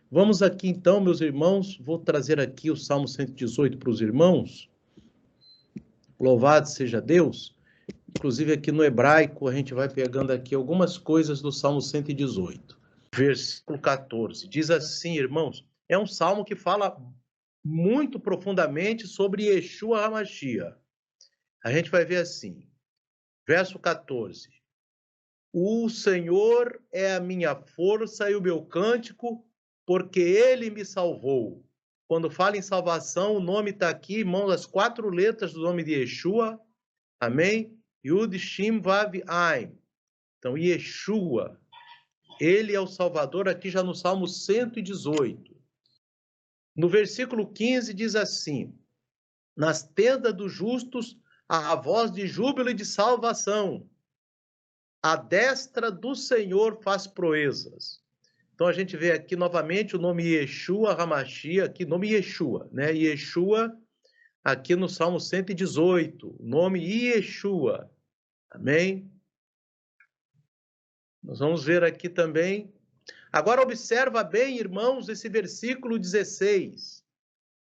Vamos aqui então, meus irmãos, vou trazer aqui o Salmo 118 para os irmãos. Louvado seja Deus. Inclusive aqui no hebraico a gente vai pegando aqui algumas coisas do Salmo 118. Versículo 14. Diz assim, irmãos, é um salmo que fala muito profundamente sobre Yeshua HaMashiach. A gente vai ver assim, verso 14. O Senhor é a minha força e o meu cântico, porque Ele me salvou. Quando fala em salvação, o nome está aqui, irmãos, as 4 letras do nome de Yeshua. Amém? Yud, Shin, Vav, Ain. Então, Yeshua, Ele é o Salvador, aqui já no Salmo 118. No versículo 15 diz assim, nas tendas dos justos, há a voz de júbilo e de salvação. A destra do Senhor faz proezas. Então a gente vê aqui novamente o nome Yeshua HaMashiach, aqui nome Yeshua, né? Yeshua, aqui no Salmo 118, o nome Yeshua. Amém? Nós vamos ver aqui também. Agora observa bem, irmãos, esse versículo 16.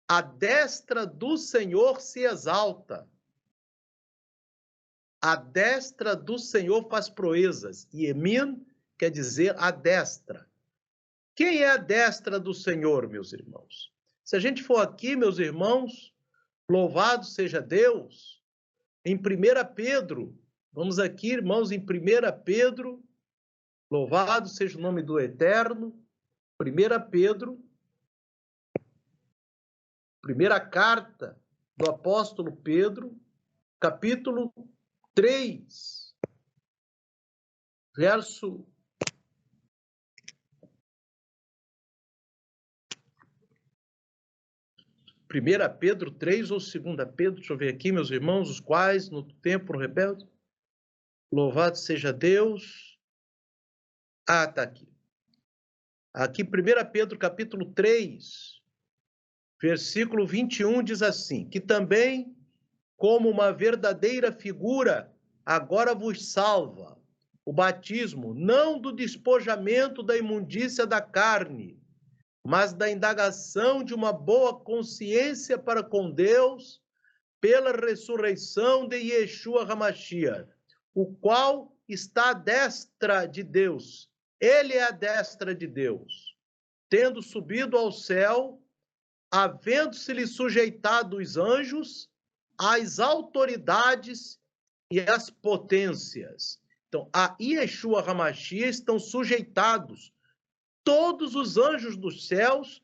A destra do Senhor se exalta. A destra do Senhor faz proezas. Yemin quer dizer a destra. Quem é a destra do Senhor, meus irmãos? Se a gente for aqui, meus irmãos, louvado seja Deus, em 1 Pedro, vamos aqui, irmãos, em 1 Pedro, louvado seja o nome do Eterno, 1 Pedro, primeira carta do apóstolo Pedro, capítulo 3, verso 1 Pedro 3 ou 2 Pedro, deixa eu ver aqui, meus irmãos, os quais no tempo rebelde, louvado seja Deus. Ah, tá aqui. Aqui, 1 Pedro, capítulo 3, versículo 21, diz assim, que também, como uma verdadeira figura, agora vos salva o batismo, não do despojamento da imundícia da carne, mas da indagação de uma boa consciência para com Deus, pela ressurreição de Yeshua HaMashiach, o qual está à destra de Deus. Ele é a destra de Deus, tendo subido ao céu, havendo-se-lhe sujeitado os anjos, as autoridades e as potências. Então, a Yeshua HaMashiach estão sujeitados todos os anjos dos céus,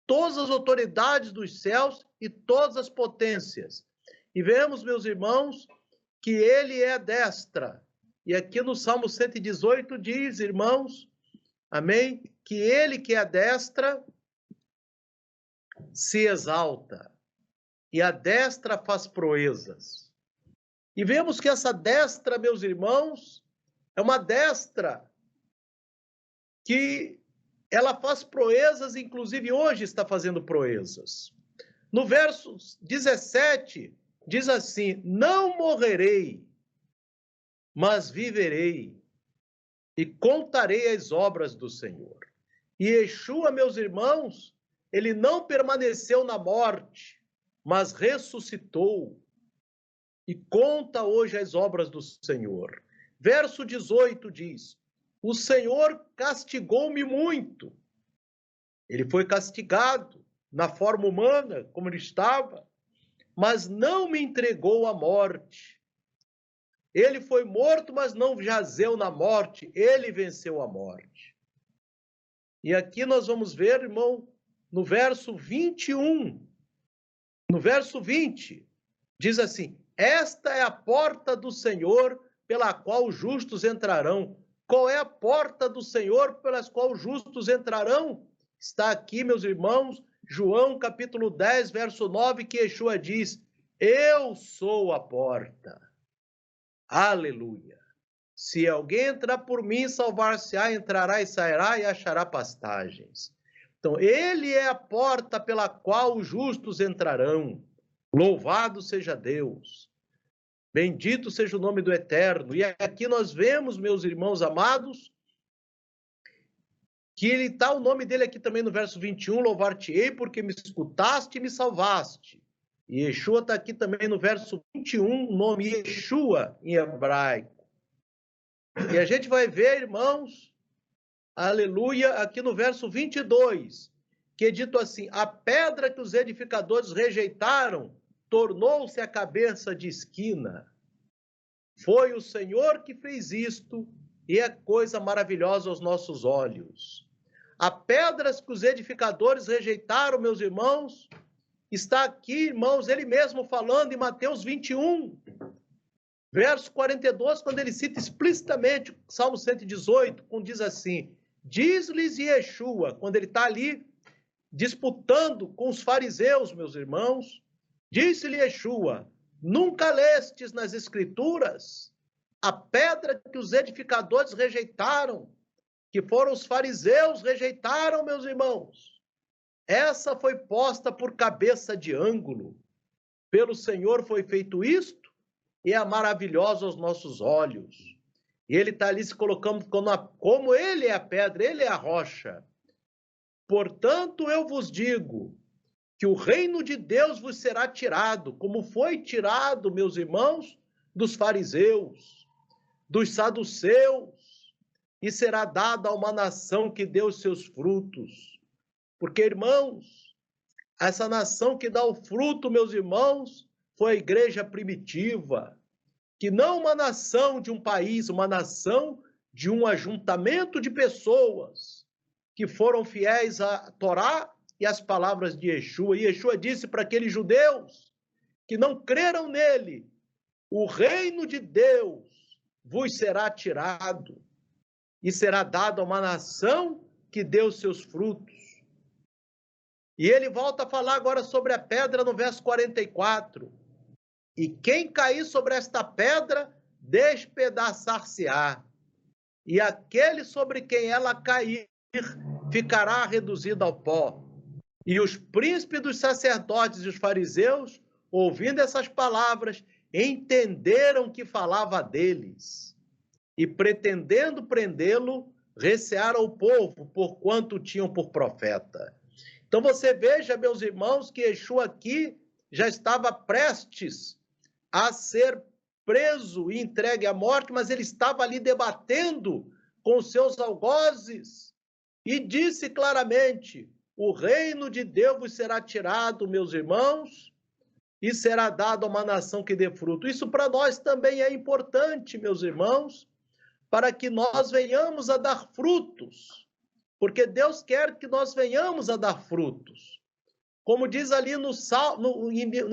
todas as autoridades dos céus e todas as potências. E vemos, meus irmãos, que ele é a destra. E aqui no Salmo 118 diz, irmãos, amém, que ele que é a destra se exalta. E a destra faz proezas. E vemos que essa destra, meus irmãos, é uma destra que ela faz proezas, inclusive hoje está fazendo proezas. No verso 17, diz assim, não morrerei, mas viverei e contarei as obras do Senhor. E Yeshua, meus irmãos, ele não permaneceu na morte, mas ressuscitou e conta hoje as obras do Senhor. Verso 18 diz, o Senhor castigou-me muito. Ele foi castigado na forma humana, como ele estava, mas não me entregou à morte. Ele foi morto, mas não jazeu na morte. Ele venceu a morte. E aqui nós vamos ver, irmão, no verso 21. No verso 20, diz assim, esta é a porta do Senhor pela qual os justos entrarão. Qual é a porta do Senhor pelas qual os justos entrarão? Está aqui, meus irmãos, João capítulo 10, verso 9, que Yeshua diz, eu sou a porta. Aleluia. Se alguém entrar por mim, salvar-se-á, entrará e sairá e achará pastagens. Então, ele é a porta pela qual os justos entrarão. Louvado seja Deus. Bendito seja o nome do Eterno. E aqui nós vemos, meus irmãos amados, que ele está o nome dele aqui também no verso 21, louvar-te-ei porque me escutaste e me salvaste. E Yeshua está aqui também no verso 21, o nome Yeshua em hebraico. E a gente vai ver, irmãos, aleluia, aqui no verso 22, que é dito assim: a pedra que os edificadores rejeitaram tornou-se a cabeça de esquina. Foi o Senhor que fez isto, e é coisa maravilhosa aos nossos olhos. A pedras que os edificadores rejeitaram, meus irmãos, está aqui, irmãos, ele mesmo falando em Mateus 21, verso 42, quando ele cita explicitamente Salmo 118, quando diz assim: diz-lhes Yeshua, quando ele está ali disputando com os fariseus, meus irmãos, disse-lhe Yeshua: nunca lestes nas escrituras a pedra que os edificadores rejeitaram, que foram os fariseus rejeitaram, meus irmãos. Essa foi posta por cabeça de ângulo. Pelo Senhor foi feito isto, e é maravilhoso aos nossos olhos. E ele está ali se colocando como ele é a pedra, ele é a rocha. Portanto, eu vos digo que o reino de Deus vos será tirado, como foi tirado, meus irmãos, dos fariseus, dos saduceus, e será dado a uma nação que deu os seus frutos. Porque, irmãos, essa nação que dá o fruto, meus irmãos, foi a igreja primitiva, que não uma nação de um país, uma nação de um ajuntamento de pessoas que foram fiéis à Torá e às palavras de Yeshua. E Yeshua disse para aqueles judeus que não creram nele: o reino de Deus vos será tirado e será dado a uma nação que deu seus frutos. E ele volta a falar agora sobre a pedra no verso 44. E quem cair sobre esta pedra, despedaçar-se-á. E aquele sobre quem ela cair, ficará reduzido ao pó. E os príncipes dos sacerdotes e os fariseus, ouvindo essas palavras, entenderam que falava deles. E pretendendo prendê-lo, recearam o povo, porquanto tinham por profeta. Então você veja, meus irmãos, que Yeshua aqui já estava prestes a ser preso e entregue à morte, mas ele estava ali debatendo com os seus algozes e disse claramente: o reino de Deus vos será tirado, meus irmãos, e será dado a uma nação que dê fruto. Isso para nós também é importante, meus irmãos, para que nós venhamos a dar frutos, porque Deus quer que nós venhamos a dar frutos. Como diz ali no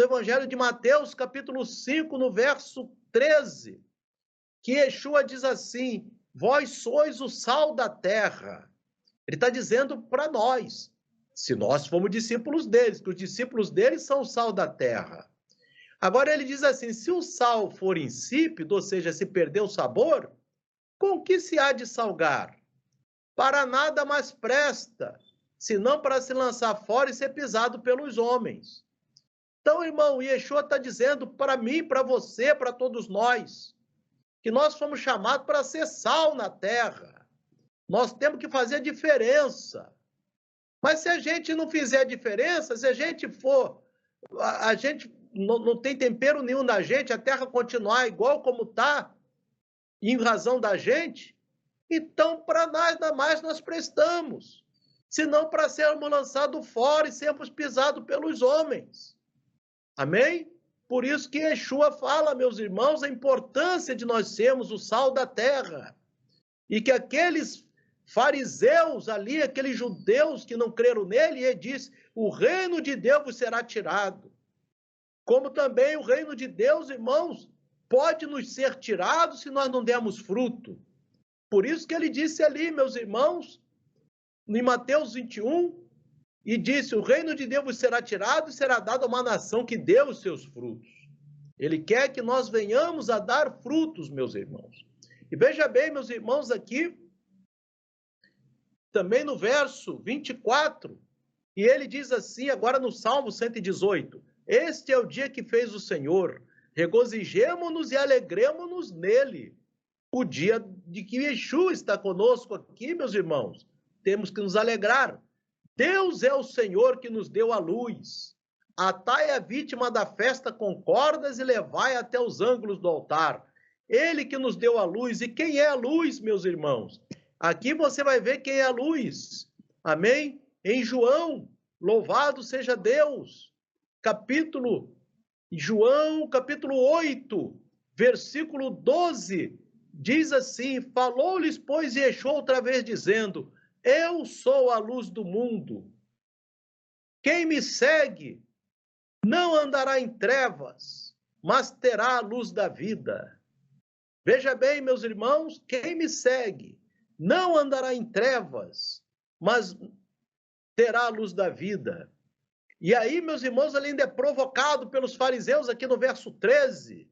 Evangelho de Mateus, capítulo 5, no verso 13, que Yeshua diz assim: vós sois o sal da terra. Ele está dizendo para nós, se nós formos discípulos deles, que os discípulos deles são o sal da terra. Agora ele diz assim: se o sal for insípido, ou seja, se perder o sabor, com que se há de salgar? Para nada mais presta, senão para se lançar fora e ser pisado pelos homens. Então, irmão, Yeshua está dizendo para mim, para você, para todos nós, que nós fomos chamados para ser sal na terra. Nós temos que fazer a diferença. Mas se a gente não fizer a diferença, se a gente for, a gente não tem tempero nenhum na gente, a terra continuar igual como está, em razão da gente, então para nada mais nós prestamos, senão para sermos lançados fora e sermos pisados pelos homens. Amém? Por isso que Yeshua fala, meus irmãos, a importância de nós sermos o sal da terra. E que aqueles fariseus ali, aqueles judeus que não creram nele, ele diz: o reino de Deus vos será tirado. Como também o reino de Deus, irmãos, pode nos ser tirado se nós não dermos fruto. Por isso que ele disse ali, meus irmãos, em Mateus 21, e disse: o reino de Deus vos será tirado e será dado a uma nação que deu os seus frutos. Ele quer que nós venhamos a dar frutos, meus irmãos. E veja bem, meus irmãos, aqui, também no verso 24, e ele diz assim, agora no Salmo 118, este é o dia que fez o Senhor, regozijemo-nos e alegremo-nos nele. O dia de que Yeshua está conosco aqui, meus irmãos, temos que nos alegrar. Deus é o Senhor que nos deu a luz. Atai a vítima da festa com cordas e levai até os ângulos do altar. Ele que nos deu a luz. E quem é a luz, meus irmãos? Aqui você vai ver quem é a luz. Amém? Em João, louvado seja Deus. João, capítulo 8, versículo 12, diz assim: falou-lhes, pois, Yeshua outra vez, dizendo: eu sou a luz do mundo. Quem me segue não andará em trevas, mas terá a luz da vida. Veja bem, meus irmãos, quem me segue não andará em trevas, mas terá a luz da vida. E aí, meus irmãos, ele ainda é provocado pelos fariseus aqui no verso 13.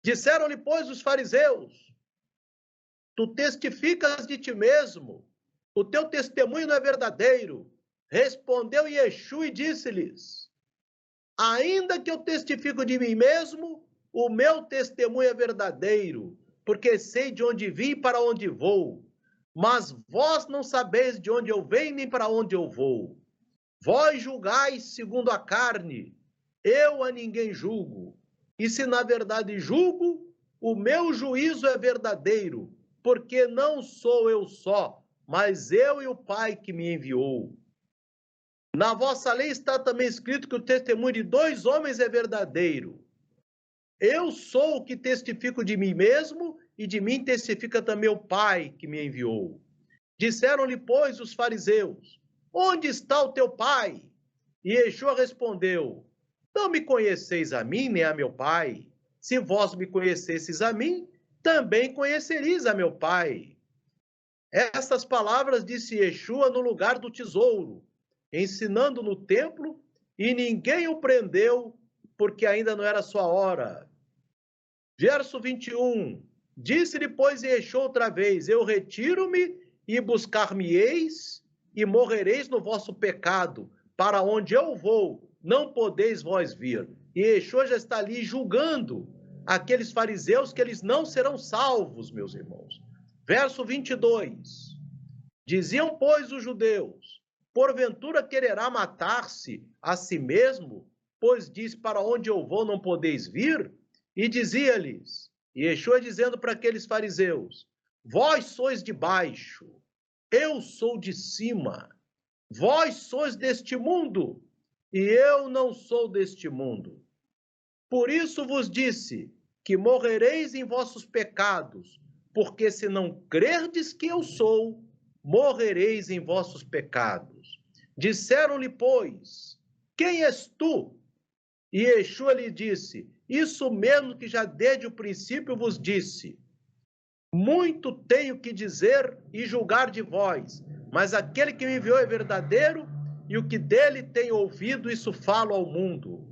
Disseram-lhe, pois, os fariseus: tu testificas de ti mesmo, o teu testemunho não é verdadeiro. Respondeu Yeshua e disse-lhes: ainda que eu testifico de mim mesmo, o meu testemunho é verdadeiro, porque sei de onde vim e para onde vou. Mas vós não sabeis de onde eu venho nem para onde eu vou. Vós julgais segundo a carne, eu a ninguém julgo. E se na verdade julgo, o meu juízo é verdadeiro, porque não sou eu só, mas eu e o Pai que me enviou. Na vossa lei está também escrito que o testemunho de 2 homens é verdadeiro. Eu sou o que testifico de mim mesmo, e de mim testifica também o Pai que me enviou. Disseram-lhe, pois, os fariseus: onde está o teu Pai? E Yeshua respondeu: não me conheceis a mim, nem a meu Pai. Se vós me conhecesseis a mim, também conhecereis a meu Pai. Estas palavras disse Yeshua no lugar do tesouro, ensinando no templo, e ninguém o prendeu, porque ainda não era sua hora. Verso 21. Disse-lhe, pois, Yeshua outra vez: eu retiro-me e buscar-me-eis, e morrereis no vosso pecado. Para onde eu vou, não podeis vós vir. E Yeshua já está ali julgando aqueles fariseus que eles não serão salvos, meus irmãos. Verso 22. Diziam, pois, os judeus: porventura quererá matar-se a si mesmo, pois diz: para onde eu vou não podeis vir? E dizia-lhes, Yeshua dizendo para aqueles fariseus: vós sois de baixo, eu sou de cima. Vós sois deste mundo, e eu não sou deste mundo. Por isso vos disse que morrereis em vossos pecados, porque se não crerdes que eu sou, morrereis em vossos pecados. Disseram-lhe, pois: quem és tu? E Yeshua lhe disse: isso mesmo que já desde o princípio vos disse. Muito tenho que dizer e julgar de vós, mas aquele que me enviou é verdadeiro, e o que dele tenho ouvido, isso falo ao mundo.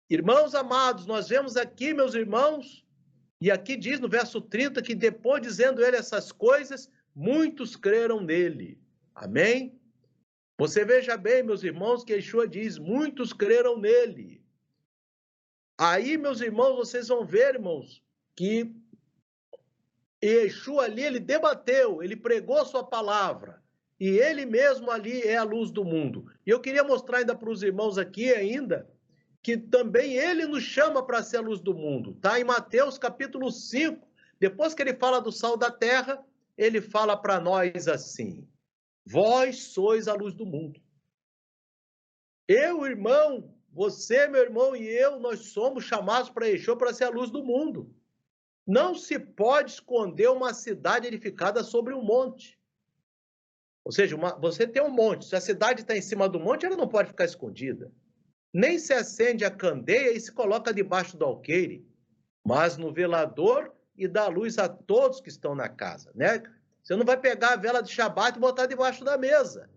Irmãos amados, nós vemos aqui, meus irmãos, e aqui diz no verso 30, que depois dizendo ele essas coisas, muitos creram nele. Amém? Você veja bem, meus irmãos, que Yeshua diz, muitos creram nele. Aí, meus irmãos, vocês vão ver, irmãos, que Yeshua ali, ele debateu, ele pregou a sua palavra, e ele mesmo ali é a luz do mundo. E eu queria mostrar ainda para os irmãos aqui ainda, que também ele nos chama para ser a luz do mundo. Tá? Em Mateus capítulo 5, depois que ele fala do sal da terra, ele fala para nós assim: vós sois a luz do mundo. Eu, irmão, você, meu irmão, e eu, nós somos chamados para Yeshua para ser a luz do mundo. Não se pode esconder uma cidade edificada sobre um monte. Ou seja, você tem um monte, se a cidade está em cima do monte, ela não pode ficar escondida. Nem se acende a candeia e se coloca debaixo do alqueire, mas no velador e dá luz a todos que estão na casa, né? Você não vai pegar a vela de Shabat e botar debaixo da mesa.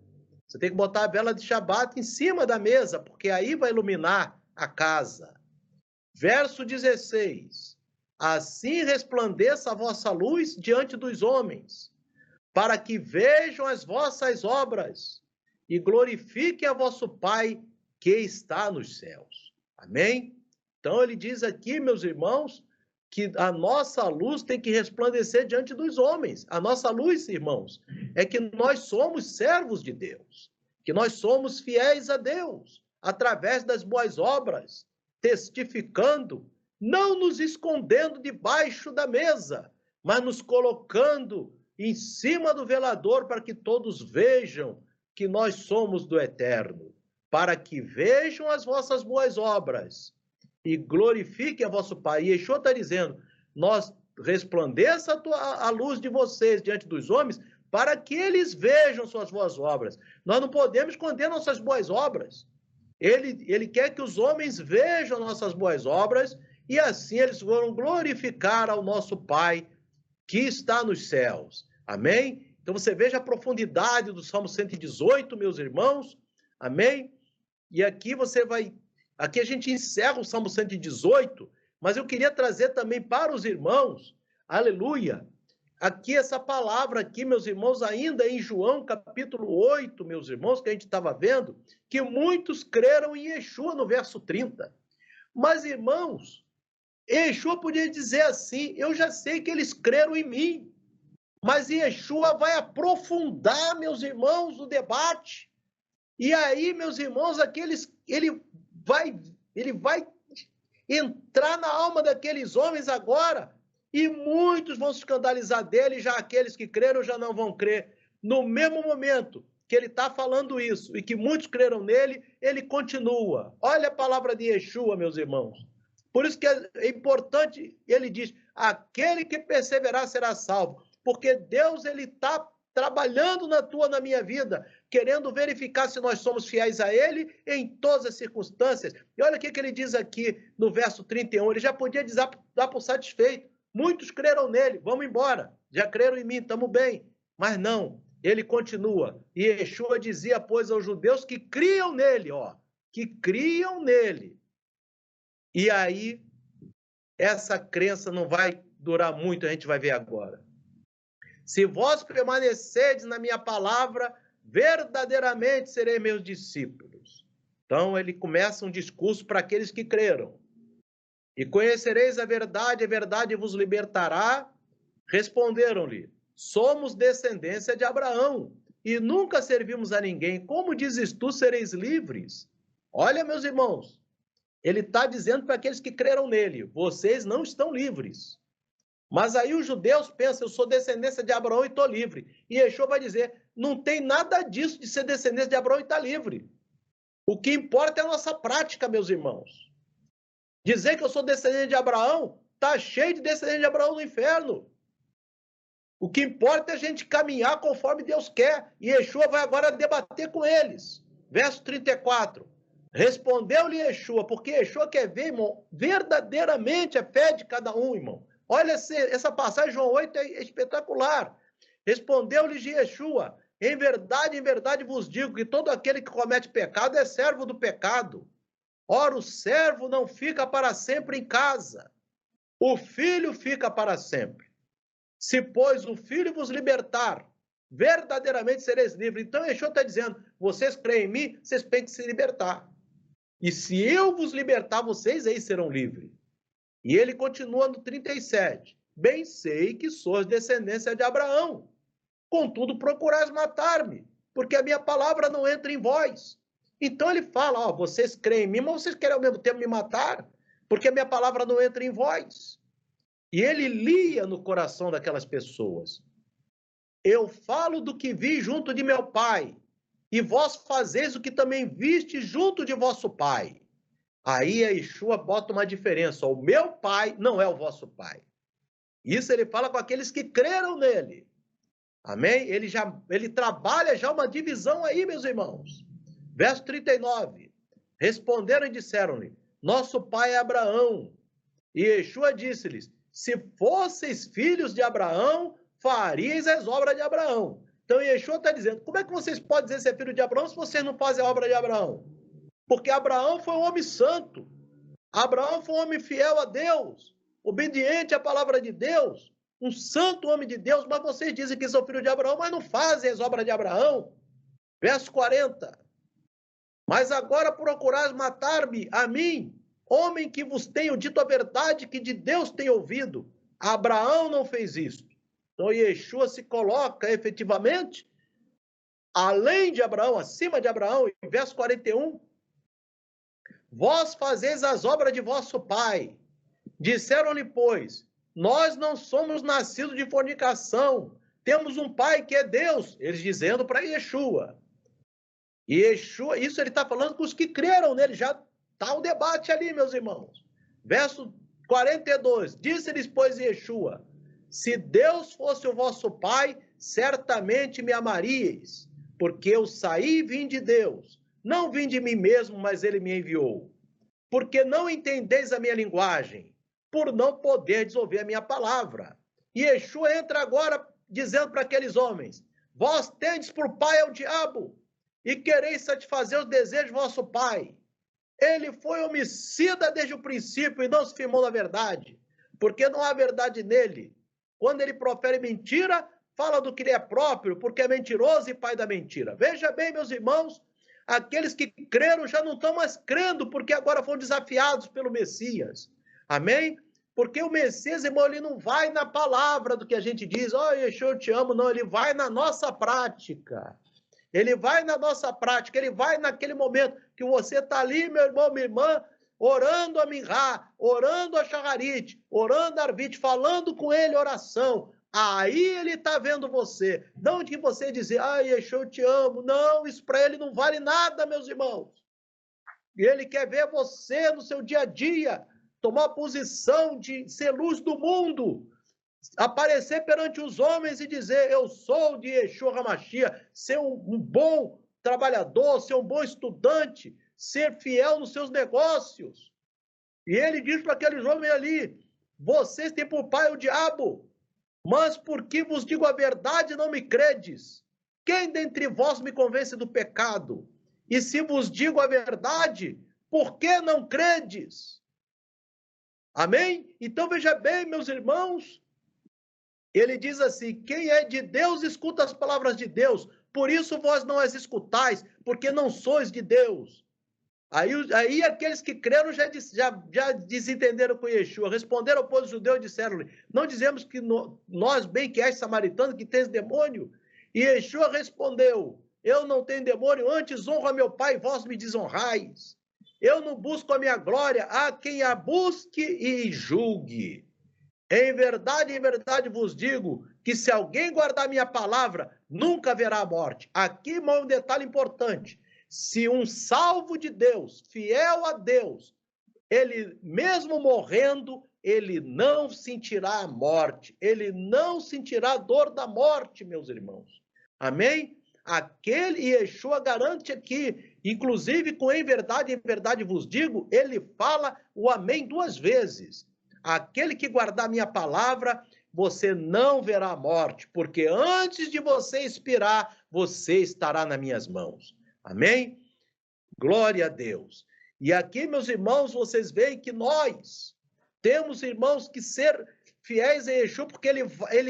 Você tem que botar a vela de Shabat em cima da mesa, porque aí vai iluminar a casa. Verso 16. Assim resplandeça a vossa luz diante dos homens, para que vejam as vossas obras e glorifiquem a vosso Pai que está nos céus. Amém? Então ele diz aqui, meus irmãos, que a nossa luz tem que resplandecer diante dos homens. A nossa luz, irmãos, é que nós somos servos de Deus, que nós somos fiéis a Deus, através das boas obras, testificando, não nos escondendo debaixo da mesa, mas nos colocando em cima do velador para que todos vejam que nós somos do Eterno, para que vejam as vossas boas obras e glorifiquem a vosso Pai. E Yeshua está dizendo, nós resplandeça a luz de vocês diante dos homens, para que eles vejam suas boas obras. Nós não podemos esconder nossas boas obras. Ele quer que os homens vejam nossas boas obras e assim eles vão glorificar ao nosso Pai que está nos céus. Amém? Então você veja a profundidade do Salmo 118, meus irmãos. Amém? E aqui você vai... Aqui a gente encerra o Salmo 118, mas eu queria trazer também para os irmãos, aleluia, aqui essa palavra aqui, meus irmãos, ainda em João capítulo 8, meus irmãos, que a gente estava vendo, que muitos creram em Yeshua no verso 30. Mas, irmãos, Yeshua podia dizer assim, eu já sei que eles creram em mim, mas Yeshua vai aprofundar, meus irmãos, o debate. E aí, meus irmãos, ele vai entrar na alma daqueles homens agora, e muitos vão se escandalizar dele, já aqueles que creram já não vão crer. No mesmo momento que ele está falando isso, e que muitos creram nele, ele continua. Olha a palavra de Yeshua, meus irmãos. Por isso que é importante, ele diz, aquele que perseverar será salvo, porque Deus ele está trabalhando na minha vida, querendo verificar se nós somos fiéis a ele em todas as circunstâncias. E olha o que ele diz aqui no verso 31, ele já podia dar por satisfeito. Muitos creram nele, vamos embora, já creram em mim, estamos bem. Mas não, ele continua. E Yeshua dizia, pois, aos judeus que criam nele, que criam nele. E aí, essa crença não vai durar muito, a gente vai ver agora. Se vós permanecerdes na minha palavra, verdadeiramente sereis meus discípulos. Então, ele começa um discurso para aqueles que creram. E conhecereis a verdade vos libertará. Responderam-lhe, somos descendência de Abraão, e nunca servimos a ninguém. Como dizes tu, sereis livres? Olha, meus irmãos, ele está dizendo para aqueles que creram nele, vocês não estão livres. Mas aí os judeus pensam, eu sou descendência de Abraão e estou livre. E Yeshua vai dizer, não tem nada disso de ser descendência de Abraão e estar livre. O que importa é a nossa prática, meus irmãos. Dizer que eu sou descendente de Abraão, está cheio de descendente de Abraão no inferno. O que importa é a gente caminhar conforme Deus quer. E Yeshua vai agora debater com eles. Verso 34. Respondeu-lhe Yeshua, porque Yeshua quer ver, irmão, verdadeiramente a fé de cada um, irmão. Olha essa passagem, João 8, é espetacular. Respondeu-lhe Yeshua, em verdade vos digo que todo aquele que comete pecado é servo do pecado. Ora, o servo não fica para sempre em casa, o filho fica para sempre. Se, pois, o filho vos libertar, verdadeiramente sereis livres. Então, Yeshua está dizendo, vocês creem em mim, vocês têm que se libertar. E se eu vos libertar, vocês aí serão livres. E ele continua no 37. Bem sei que sois descendência de Abraão. Contudo, procurais matar-me, porque a minha palavra não entra em vós. Então ele fala, vocês creem em mim, mas vocês querem ao mesmo tempo me matar, porque a minha palavra não entra em vós. E ele lia no coração daquelas pessoas. Eu falo do que vi junto de meu pai, e vós fazeis o que também viste junto de vosso pai. Aí a Yeshua bota uma diferença. O meu pai não é o vosso pai. Isso ele fala com aqueles que creram nele. Amém? Ele trabalha já uma divisão aí, meus irmãos. Verso 39. Responderam e disseram-lhe, nosso pai é Abraão. E Yeshua disse-lhes, se fosseis filhos de Abraão, faríeis as obras de Abraão. Então Yeshua está dizendo, como é que vocês podem dizer ser filho de Abraão se vocês não fazem a obra de Abraão? Porque Abraão foi um homem santo. Abraão foi um homem fiel a Deus, obediente à palavra de Deus, um santo homem de Deus, mas vocês dizem que são filhos de Abraão, mas não fazem as obras de Abraão. Verso 40. Mas agora procurais matar-me, a mim, homem que vos tenho dito a verdade que de Deus tenho ouvido. Abraão não fez isso. Então, Yeshua se coloca efetivamente além de Abraão, acima de Abraão, em verso 41. Vós fazeis as obras de vosso pai. Disseram-lhe, pois, nós não somos nascidos de fornicação, temos um pai que é Deus. Eles dizendo para Yeshua. E Yeshua, isso ele está falando com os que creram nele, já está o debate ali, meus irmãos. Verso 42, disse-lhes, pois, Yeshua, se Deus fosse o vosso pai, certamente me amaríeis, porque eu saí e vim de Deus. Não vim de mim mesmo, mas ele me enviou. Porque não entendeis a minha linguagem, por não poderdes ouvir a minha palavra. E Yeshua entra agora dizendo para aqueles homens, vós tendes por pai ao diabo, e quereis satisfazer os desejos de vosso pai. Ele foi homicida desde o princípio e não se firmou na verdade, porque não há verdade nele. Quando ele profere mentira, fala do que lhe é próprio, porque é mentiroso e pai da mentira. Veja bem, meus irmãos, aqueles que creram já não estão mais crendo, porque agora foram desafiados pelo Messias. Amém? Porque o Messias, irmão, ele não vai na palavra do que a gente diz, Yeshua, eu te amo, não, ele vai na nossa prática. Ele vai na nossa prática, ele vai naquele momento que você está ali, meu irmão, minha irmã, orando a Minhá, orando a Shacharit, orando a Arvit, falando com ele oração. Aí ele está vendo você. Não de você dizer, Yeshua, eu te amo. Não, isso para ele não vale nada, meus irmãos. E ele quer ver você no seu dia a dia, tomar a posição de ser luz do mundo, aparecer perante os homens e dizer, eu sou de Yeshua HaMashiach, ser um bom trabalhador, ser um bom estudante, ser fiel nos seus negócios. E ele diz para aqueles homens ali, vocês têm por pai o diabo, mas porque vos digo a verdade, não me credes. Quem dentre vós me convence do pecado? E se vos digo a verdade, por que não credes? Amém? Então veja bem, meus irmãos, ele diz assim, quem é de Deus escuta as palavras de Deus, por isso vós não as escutais, porque não sois de Deus. Aí aqueles que creram já desentenderam com Yeshua, responderam ao povo judeu e disseram-lhe, não dizemos que nós bem que és samaritano, que tens demônio? E Yeshua respondeu, eu não tenho demônio, antes honro a meu pai, vós me desonrais. Eu não busco a minha glória, há quem a busque e julgue. Em verdade vos digo que se alguém guardar minha palavra, nunca haverá morte. Aqui um detalhe importante. Se um salvo de Deus, fiel a Deus, ele mesmo morrendo, ele não sentirá a morte. Ele não sentirá a dor da morte, meus irmãos. Amém? Aquele Yeshua garante aqui, inclusive com em verdade vos digo, ele fala o amém 2 vezes. Aquele que guardar minha palavra, você não verá a morte, porque antes de você expirar, você estará nas minhas mãos. Amém? Glória a Deus. E aqui, meus irmãos, vocês veem que nós temos, irmãos, que ser fiéis a Yeshua, porque ele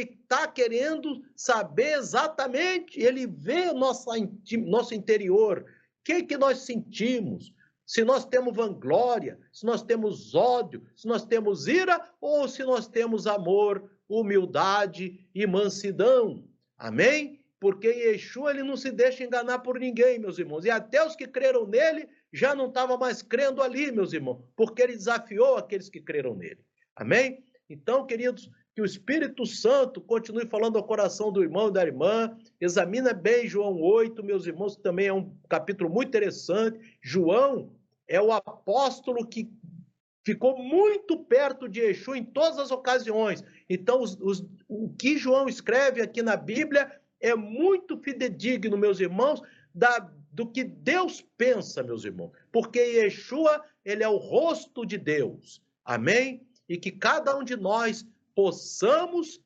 está querendo saber exatamente, ele vê nosso interior, o que nós sentimos, se nós temos vanglória, se nós temos ódio, se nós temos ira, ou se nós temos amor, humildade e mansidão. Amém? Porque Yeshua, ele não se deixa enganar por ninguém, meus irmãos. E até os que creram nele, já não estavam mais crendo ali, meus irmãos, porque ele desafiou aqueles que creram nele. Amém? Então, queridos, que o Espírito Santo continue falando ao coração do irmão e da irmã. Examina bem João 8, meus irmãos, que também é um capítulo muito interessante. João é o apóstolo que ficou muito perto de Yeshua em todas as ocasiões. Então, o que João escreve aqui na Bíblia é muito fidedigno, meus irmãos, do que Deus pensa, meus irmãos. Porque Yeshua, ele é o rosto de Deus. Amém? E que cada um de nós possamos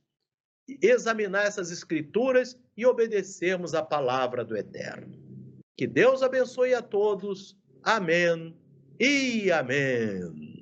examinar essas escrituras e obedecermos a palavra do Eterno. Que Deus abençoe a todos. Amém e amém.